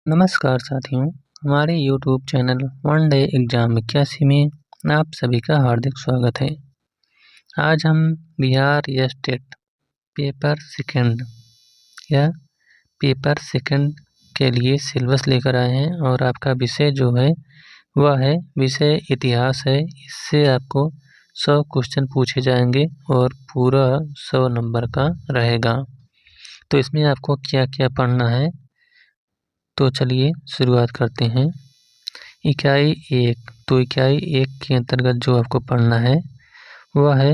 नमस्कार साथियों, हमारे YouTube channel one day exam 81 में आप सभी का हार्दिक स्वागत है। आज हम बिहार या स्टेट पेपर सेकंड या पेपर सेकंड के लिए सिलेबस लेकर आए हैं और आपका विषय जो है वह है विषय इतिहास है। इससे आपको 100 क्वेश्चन पूछे जाएंगे और पूरा 100 नंबर का रहेगा। तो इसमें आपको क्या क्या पढ़ना है, तो चलिए शुरुआत करते हैं। इकाई 1, तो इकाई 1 के अंतर्गत जो आपको पढ़ना है वह है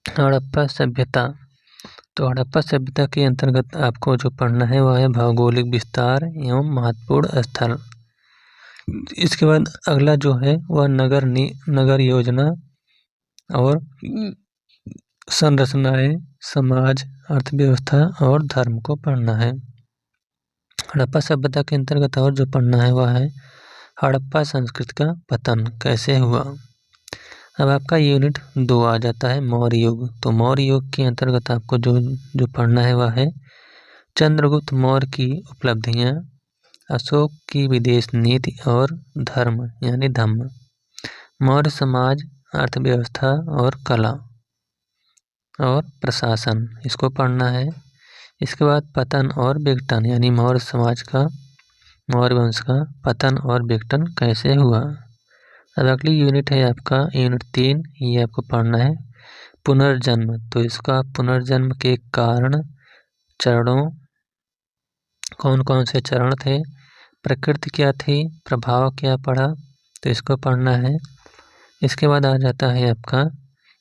हड़प्पा सभ्यता। तो हड़प्पा सभ्यता के अंतर्गत आपको जो पढ़ना है वह है भौगोलिक विस्तार एवं महत्वपूर्ण स्थल। इसके बाद अगला जो है वह नगर योजना और संरचनाएं, समाज, अर्थव्यवस्था और धर्म को पढ़ना है। हड़प्पा सभ्यता के अंतर्गत और जो पढ़ना है वह है हड़प्पा संस्कृति का पतन कैसे हुआ। अब आपका यूनिट 2 आ जाता है मौर्य युग। तो मौर्य युग के अंतर्गत आपको जो पढ़ना है वह है चंद्रगुप्त मौर्य की उपलब्धियां, अशोक की विदेश नीति और धर्म यानी धम्म, मौर्य समाज, अर्थव्यवस्था और कला और प्रशासन, इसको पढ़ना है। इसके बाद पतन और विघटन यानी मौर्य समाज का, मौर्य वंश का पतन और विघटन कैसे हुआ। अब अगली यूनिट है आपका यूनिट 3, ये आपको पढ़ना है पुनर्जन्म। तो इसका पुनर्जन्म के कारण, चरणों, कौन कौन से चरण थे, प्रकृति क्या थी, प्रभाव क्या पड़ा, तो इसको पढ़ना है। इसके बाद आ जाता है आपका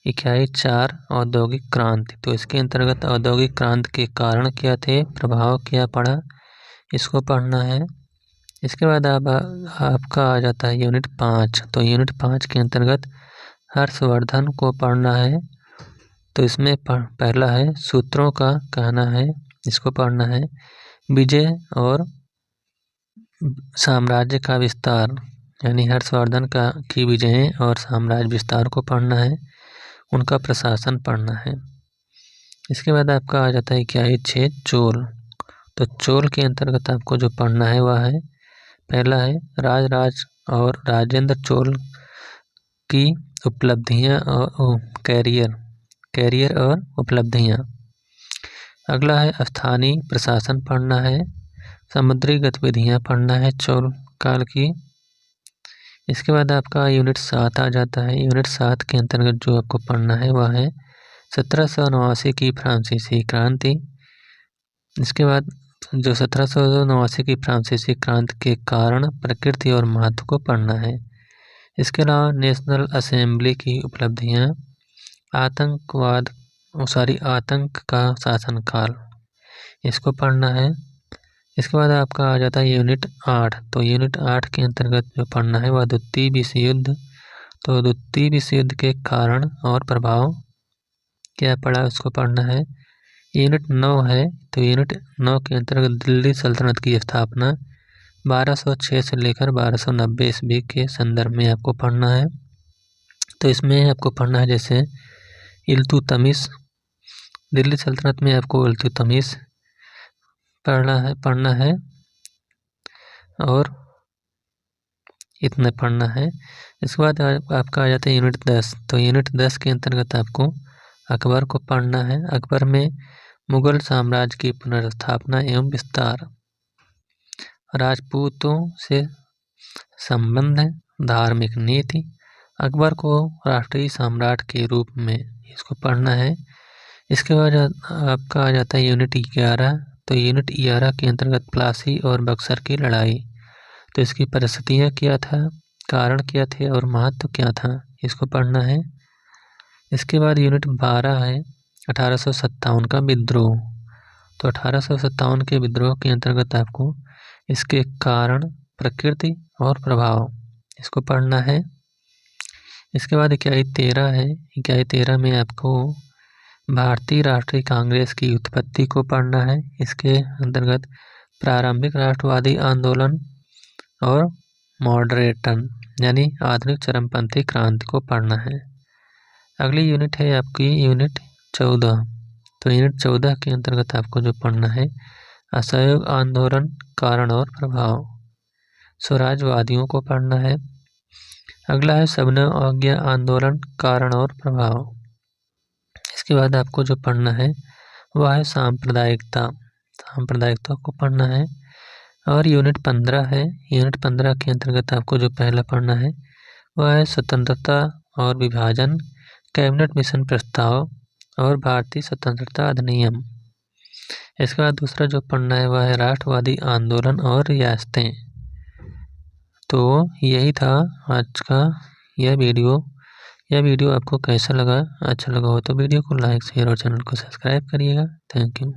इकाई 4 औद्योगिक क्रांति। तो इसके अंतर्गत औद्योगिक क्रांति के कारण क्या थे, प्रभाव क्या पड़ा, इसको पढ़ना है। इसके बाद आपका आ जाता है यूनिट 5। तो यूनिट 5 के अंतर्गत हर्षवर्धन को पढ़ना है। तो इसमें पहला है सूत्रों का कहना है, इसको पढ़ना है। विजय और साम्राज्य का विस्तार यानी हर्षवर्धन की विजय और साम्राज्य विस्तार को पढ़ना है, उनका प्रशासन पढ़ना है। इसके बाद आपका आ जाता है क्या है 6 चोल। तो चोल के अंतर्गत आपको जो पढ़ना है वह है पहला है राज और राजेंद्र चोल की उपलब्धियां और कैरियर और उपलब्धियां। अगला है स्थानीय प्रशासन पढ़ना है, समुद्री गतिविधियां पढ़ना है चोल काल की। इसके बाद आपका यूनिट 7 आ जाता है। यूनिट 7 के अंतर्गत जो आपको पढ़ना है वह है 1789 की फ्रांसीसी क्रांति। इसके बाद जो 1789 की फ्रांसीसी क्रांति के कारण, प्रकृति और महत्व को पढ़ना है। इसके अलावा नेशनल असेंबली की उपलब्धियां, आतंक का शासनकाल, इसको पढ़ना है। इसके बाद आपका आ जाता है यूनिट 8। तो यूनिट 8 के अंतर्गत जो पढ़ना है वह द्वितीय विश्व युद्ध। तो द्वितीय विश्व युद्ध के कारण और प्रभाव क्या पड़ा उसको पढ़ना है। यूनिट 9 है। तो यूनिट 9 के अंतर्गत दिल्ली सल्तनत की स्थापना 1206 से लेकर 1290 ईस्वी के संदर्भ में आपको पढ़ना है। तो इसमें आपको पढ़ना है जैसे इल्तुतमिश, दिल्ली सल्तनत में आपको इल्तुतमिश पढ़ना है और इतना पढ़ना है। इसके बाद आपका आ जाता है यूनिट 10। तो यूनिट 10 के अंतर्गत आपको अकबर को पढ़ना है। अकबर में मुगल साम्राज्य की पुनर्स्थापना एवं विस्तार, राजपूतों से संबंध, धार्मिक नीति, अकबर को राष्ट्रीय सम्राट के रूप में, इसको पढ़ना है। इसके बाद आपका आ जाता है यूनिट 11। तो यूनिट 11 के अंतर्गत प्लासी और बक्सर की लड़ाई, तो इसकी परिस्थितियाँ क्या था, कारण क्या थे और महत्व क्या था, इसको पढ़ना है। इसके बाद यूनिट 12 है 1857 का विद्रोह। तो 1857 के विद्रोह के अंतर्गत आपको इसके कारण, प्रकृति और प्रभाव, इसको पढ़ना है। इसके बाद इकाई 13 है। इकाई 13 में आपको भारतीय राष्ट्रीय कांग्रेस की उत्पत्ति को पढ़ना है। इसके अंतर्गत प्रारंभिक राष्ट्रवादी आंदोलन और मॉडरेटन यानी आधुनिक चरमपंथी क्रांति को पढ़ना है। अगली यूनिट है आपकी यूनिट 14। तो यूनिट 14 के अंतर्गत आपको जो पढ़ना है असहयोग आंदोलन कारण और प्रभाव, स्वराजवादियों को पढ़ना है। अगला है सबने आज्ञा आंदोलन कारण और प्रभाव। इसके बाद आपको जो पढ़ना है वह है सांप्रदायिकता, सांप्रदायिकता को पढ़ना है। और यूनिट 15 है। यूनिट 15 के अंतर्गत आपको जो पहला पढ़ना है वह है स्वतंत्रता और विभाजन, कैबिनेट मिशन प्रस्ताव और भारतीय स्वतंत्रता अधिनियम। इसके बाद दूसरा जो पढ़ना है वह है राष्ट्रवादी आंदोलन और रियासतें। तो यही था आज का यह वीडियो आपको कैसा लगा? अच्छा लगा हो तो वीडियो को लाइक शेयर और चैनल को सब्सक्राइब करिएगा। Thank you.